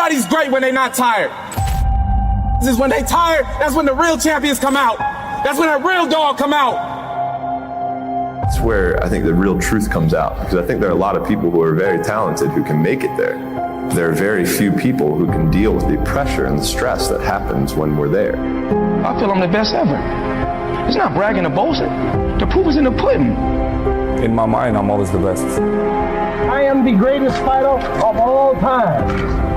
Everybody's great when they're not tired. This is when they tired, that's when the real champions come out. That's when a real dog come out. It's where I think the real truth comes out, because I think there are a lot of people who are very talented who can make it there. There are very few people who can deal with the pressure and the stress that happens when we're there. I feel I'm the best ever. It's not bragging or boasting. The proof is in the pudding. In my mind, I'm always the best. I am the greatest fighter of all time.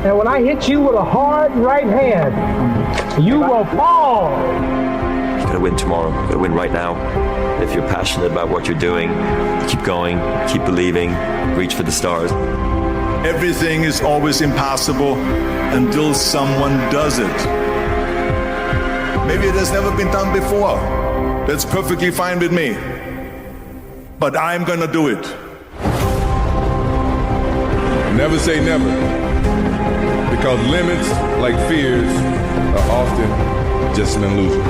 And when I hit you with a hard right hand, you will fall. You gotta win tomorrow. You gotta win right now. If you're passionate about what you're doing, keep going, keep believing, reach for the stars. Everything is always impossible until someone does it. Maybe it has never been done before. That's perfectly fine with me. But I'm gonna do it. Never say never, because limits, like fears, are often just an illusion.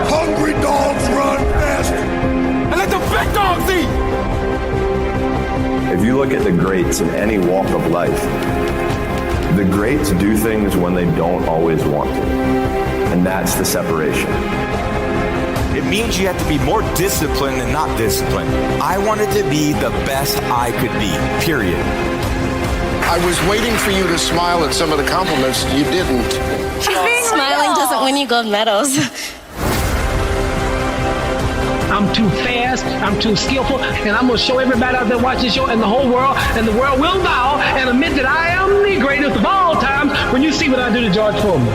Hungry dogs run fast. And let the big dogs eat. If you look at the greats in any walk of life, the greats do things when they don't always want to. And that's the separation. It means you have to be more disciplined than not disciplined. I wanted to be the best I could be, period. I was waiting for you to smile at some of the compliments. You didn't. Smiling doesn't win you gold medals. I'm too fast, I'm too skillful, and I'm going to show everybody out there watching the show and the whole world, and the world will bow and admit that I am the greatest of all times when you see what I do to George Foreman.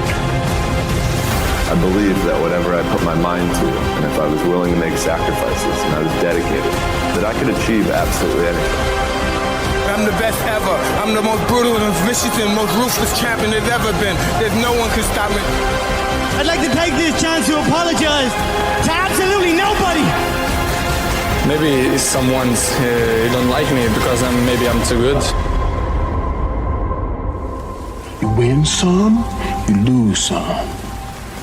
I believe that whatever I put my mind to, and if I was willing to make sacrifices and I was dedicated, that I could achieve absolutely anything. I'm the best ever. I'm the most brutal and vicious and most ruthless champion there's ever been. There's no one can stop me. I'd like to take this chance to apologize to absolutely nobody. Maybe someone's don't like me because maybe I'm too good. You win some, you lose some.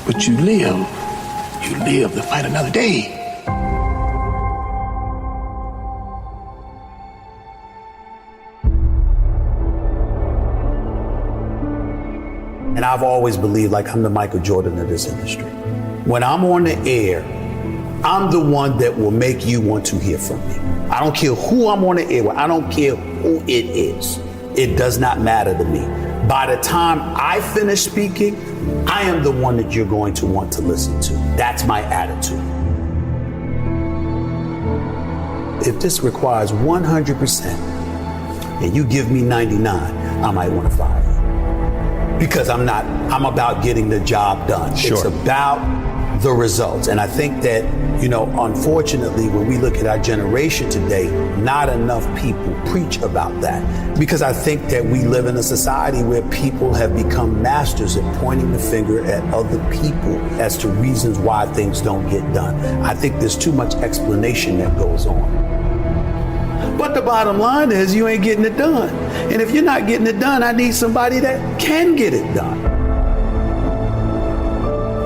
But you live to fight another day. And I've always believed like I'm the Michael Jordan of this industry. When I'm on the air, I'm the one that will make you want to hear from me. I don't care who I'm on the air with. I don't care who it is. It does not matter to me. By the time I finish speaking, I am the one that you're going to want to listen to. That's my attitude. If this requires 100% and you give me 99, I might want to fire you. Because I'm about getting the job done. Sure. It's about the results. And I think that, unfortunately, when we look at our generation today, not enough people preach about that. Because I think that we live in a society where people have become masters at pointing the finger at other people as to reasons why things don't get done. I think there's too much explanation that goes on. But the bottom line is you ain't getting it done. And if you're not getting it done, I need somebody that can get it done.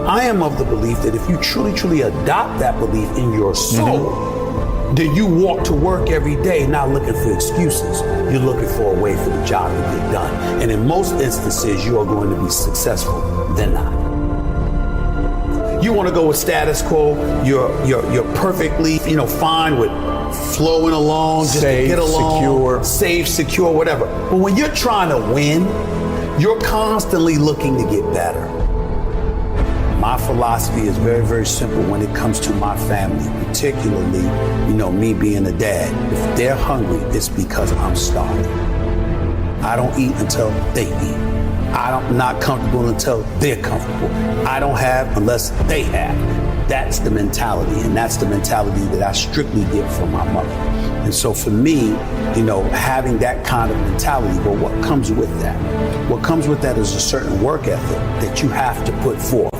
I am of the belief that if you truly adopt that belief in your soul, then you walk to work every day not looking for excuses. You're looking for a way for the job to get done. And in most instances, you are going to be successful than not. You want to go with status quo, you're perfectly, fine with flowing along, just safe, to get along, secure. Safe, secure, whatever. But when you're trying to win, you're constantly looking to get better. My philosophy is very, very simple when it comes to my family, particularly, me being a dad. If they're hungry, it's because I'm starving. I don't eat until they eat. I'm not comfortable until they're comfortable. I don't have unless they have. That's the mentality, and that's the mentality that I strictly get from my mother. And so for me, having that kind of mentality, well, what comes with that? What comes with that is a certain work ethic that you have to put forth.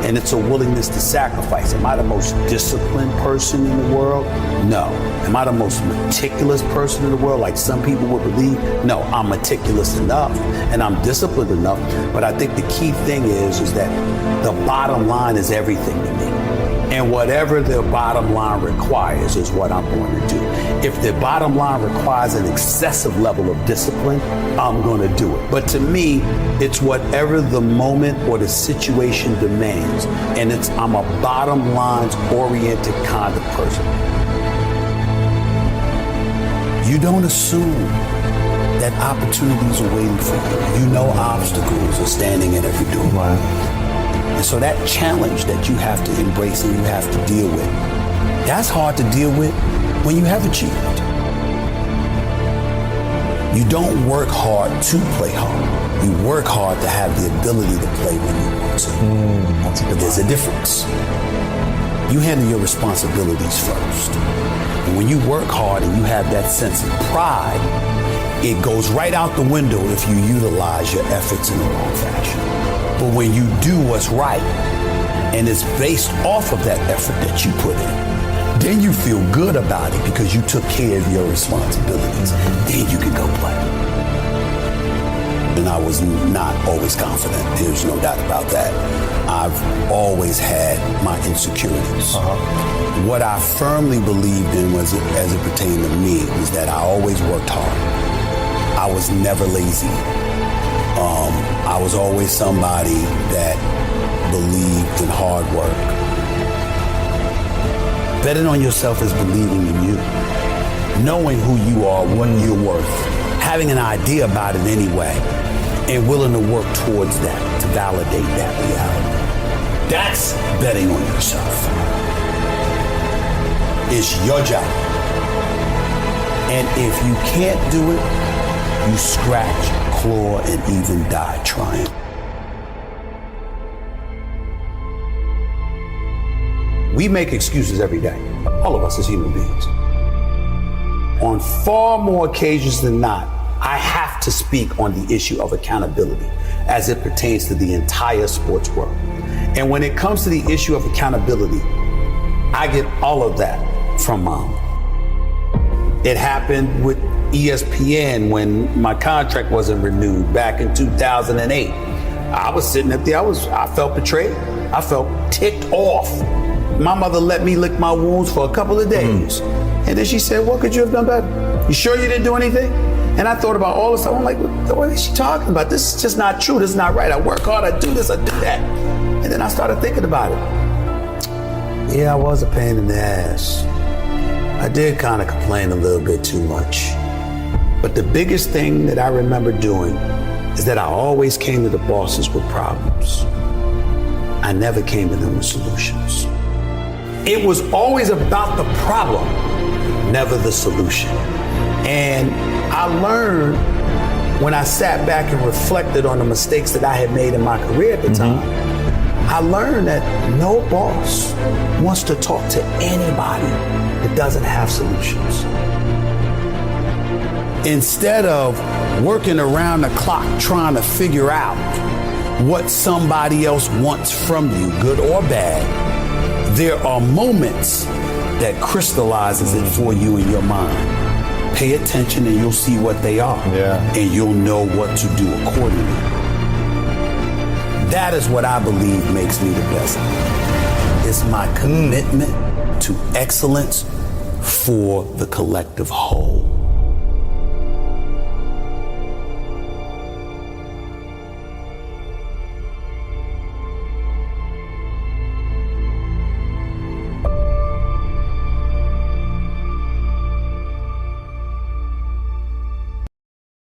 And it's a willingness to sacrifice. Am I the most disciplined person in the world? No. Am I the most meticulous person in the world, like some people would believe? No, I'm meticulous enough and I'm disciplined enough. But I think the key thing is that the bottom line is everything to me. And whatever the bottom line requires is what I'm going to do. If the bottom line requires an excessive level of discipline, I'm going to do it. But to me, it's whatever the moment or the situation demands. And I'm a bottom lines oriented kind of person. You don't assume that opportunities are waiting for you. You know obstacles are standing in every door. Right. And so that challenge that you have to embrace and you have to deal with, that's hard to deal with when you have achieved. You don't work hard to play hard. You work hard to have the ability to play when you want to. But there's a difference. You handle your responsibilities first. And when you work hard and you have that sense of pride, it goes right out the window if you utilize your efforts in the wrong fashion. But when you do what's right, and it's based off of that effort that you put in, then you feel good about it because you took care of your responsibilities. Then you can go play. And I was not always confident. There's no doubt about that. I've always had my insecurities. What I firmly believed in was, as it pertained to me, was that I always worked hard. I was never lazy. I was always somebody that believed in hard work. Betting on yourself is believing in you. Knowing who you are, what you're worth, having an idea about it anyway, and willing to work towards that, to validate that reality. That's betting on yourself. It's your job. And if you can't do it, you scratch, claw, and even die trying. We make excuses every day, all of us as human beings. On far more occasions than not, I have to speak on the issue of accountability as it pertains to the entire sports world. And when it comes to the issue of accountability, I get all of that from Mom. It happened with ESPN when my contract wasn't renewed back in 2008. I was sitting up there, I felt betrayed. I felt ticked off. My mother let me lick my wounds for a couple of days. And then she said, what could you have done better? You sure you didn't do anything? And I thought about all this stuff. I'm like, what is she talking about? This is just not true. This is not right. I work hard, I do this, I do that. And then I started thinking about it. Yeah, I was a pain in the ass. I did kind of complain a little bit too much. But the biggest thing that I remember doing is that I always came to the bosses with problems. I never came to them with solutions. It was always about the problem, never the solution. And I learned when I sat back and reflected on the mistakes that I had made in my career at the time, I learned that no boss wants to talk to anybody that doesn't have solutions. Instead of working around the clock trying to figure out what somebody else wants from you, good or bad, there are moments that crystallizes it for you in your mind. Pay attention and you'll see what they are. And you'll know what to do accordingly. That is what I believe makes me the best. It's my commitment to excellence for the collective whole.